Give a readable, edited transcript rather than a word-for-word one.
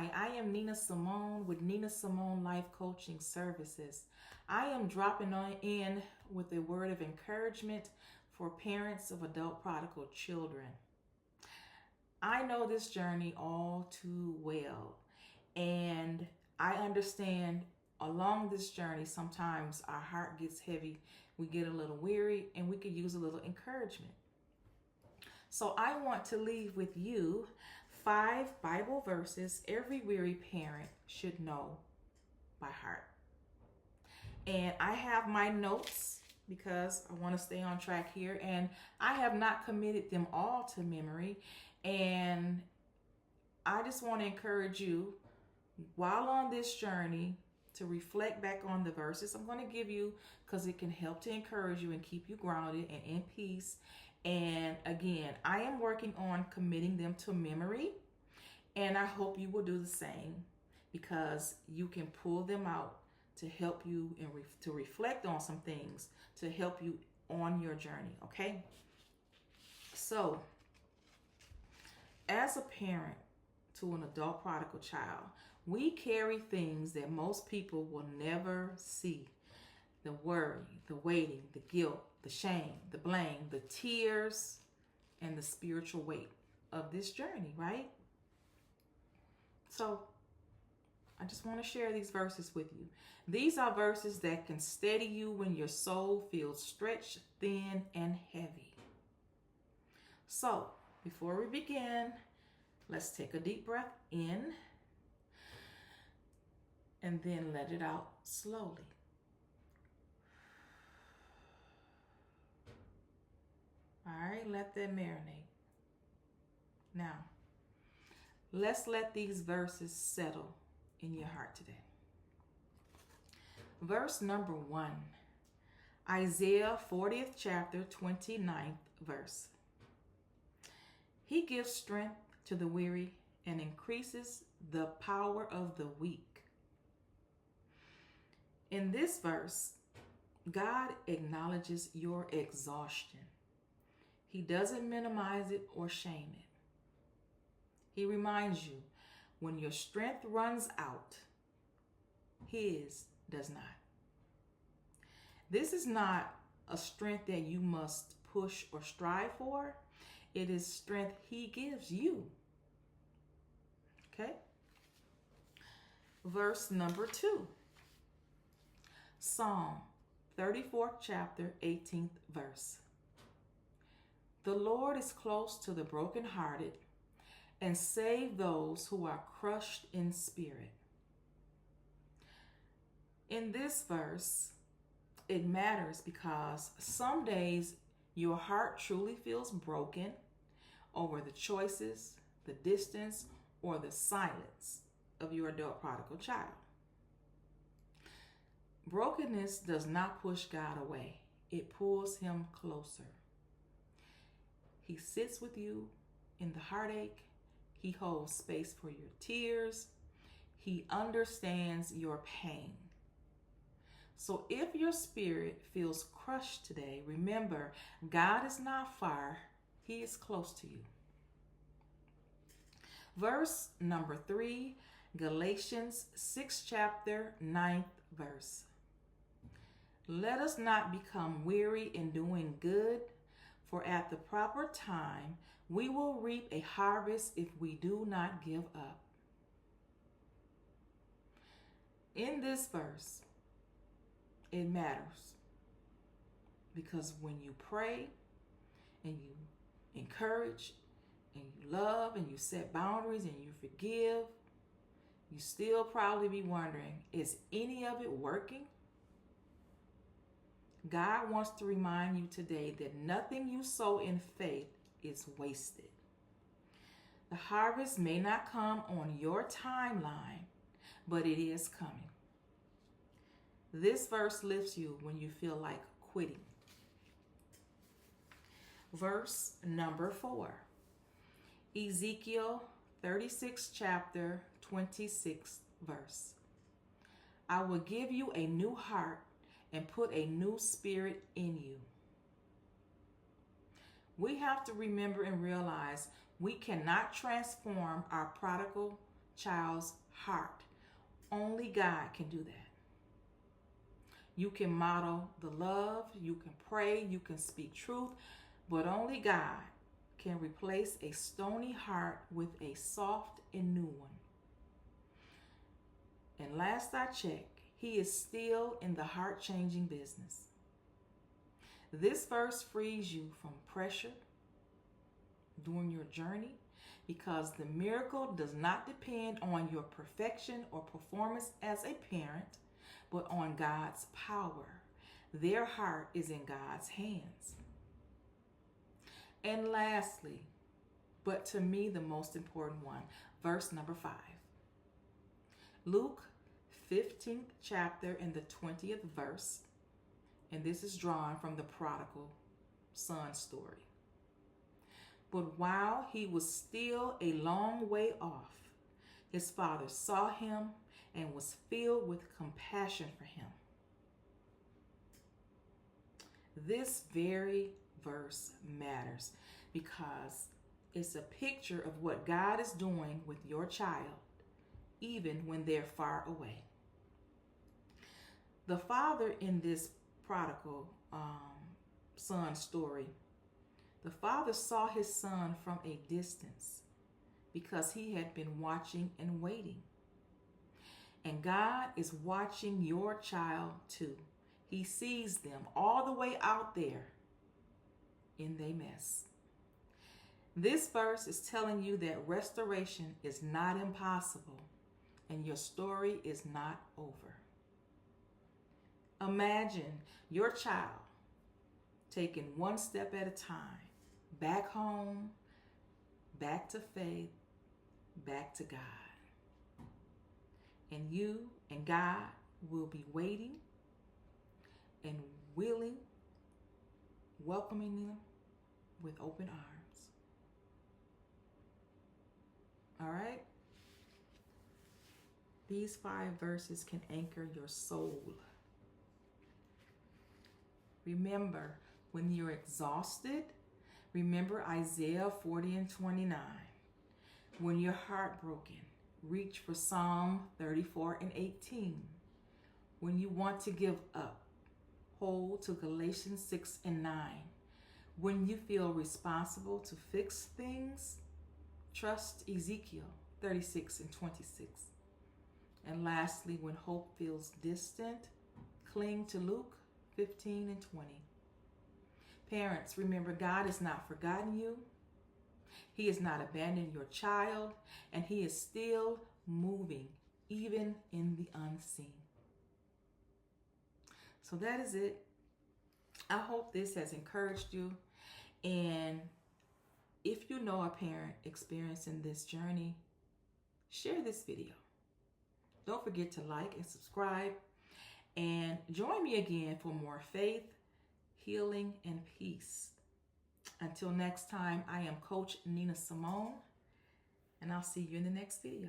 Hi, I am Nina Simone with Nina Simone Life Coaching Services. I am dropping on in with a word of encouragement for parents of adult prodigal children. I know this journey all too well, and I understand along this journey sometimes our heart gets heavy, we get a little weary, and we could use a little encouragement. So I want to leave with you 5 Bible verses every weary parent should know by heart. And I have my notes because I want to stay on track here, and I have not committed them all to memory. And I just want to encourage you while on this journey to reflect back on the verses I'm going to give you, because it can help to encourage you and keep you grounded and in peace. And again, I am working on committing them to memory, and I hope you will do the same, because you can pull them out to help you and to reflect on some things to help you on your journey, okay? So, as a parent to an adult prodigal child, we carry things that most people will never see. The worry, the waiting, the guilt, the shame, the blame, the tears, and the spiritual weight of this journey, right? So, I just want to share these verses with you. These are verses that can steady you when your soul feels stretched, thin, and heavy. So, before we begin, let's take a deep breath in and then let it out slowly. All right, let that marinate. Now, let's let these verses settle in your heart today. Verse number 1, Isaiah 40th chapter, 29th verse. He gives strength to the weary and increases the power of the weak. In this verse, God acknowledges your exhaustion. He doesn't minimize it or shame it. He reminds you, when your strength runs out, His does not. This is not a strength that you must push or strive for. It is strength He gives you. Okay? Verse number 2. Psalm 34th chapter, 18th verse. The Lord is close to the brokenhearted and save those who are crushed in spirit. In this verse, it matters because some days your heart truly feels broken over the choices, the distance, or the silence of your adult prodigal child. Brokenness does not push God away. It pulls Him closer. He sits with you in the heartache. He holds space for your tears. He understands your pain. So if your spirit feels crushed today, remember, God is not far. He is close to you. Verse number 3, Galatians 6th chapter, 9th verse. Let us not become weary in doing good, for at the proper time we will reap a harvest if we do not give up. In this verse, it matters because when you pray and you encourage and you love and you set boundaries and you forgive, you still probably be wondering, is any of it working? God wants to remind you today that nothing you sow in faith is wasted. The harvest may not come on your timeline, but it is coming. This verse lifts you when you feel like quitting. Verse number 4, Ezekiel 36th chapter, 26th verse. I will give you a new heart and put a new spirit in you. We have to remember and realize we cannot transform our prodigal child's heart. Only God can do that. You can model the love, you can pray, you can speak truth, but only God can replace a stony heart with a soft and new one. And last I checked, He is still in the heart-changing business. This verse frees you from pressure during your journey, because the miracle does not depend on your perfection or performance as a parent, but on God's power. Their heart is in God's hands. And lastly, but to me the most important one, verse number 5. Luke 15th chapter and the 20th verse, and this is drawn from the prodigal son story. But while he was still a long way off, his father saw him and was filled with compassion for him. This very verse matters because it's a picture of what God is doing with your child, even when they're far away. The father in this prodigal son story, the father saw his son from a distance because he had been watching and waiting. And God is watching your child too. He sees them all the way out there in their mess. This verse is telling you that restoration is not impossible and your story is not over. Imagine your child taking one step at a time, back home, back to faith, back to God. And you and God will be waiting and willing, welcoming them with open arms. All right? These 5 verses can anchor your soul. Remember, when you're exhausted, remember Isaiah 40 and 29. When you're heartbroken, reach for Psalm 34 and 18. When you want to give up, hold to Galatians 6 and 9. When you feel responsible to fix things, trust Ezekiel 36 and 26. And lastly, when hope feels distant, cling to Luke 15 and 20. Parents, remember, God has not forgotten you. He has not abandoned your child, and He is still moving, even in the unseen. So that is it. I hope this has encouraged you. And if you know a parent experiencing this journey, share this video. Don't forget to like and subscribe. And join me again for more faith, healing, and peace. Until next time, I am Coach Nina Simone, and I'll see you in the next video.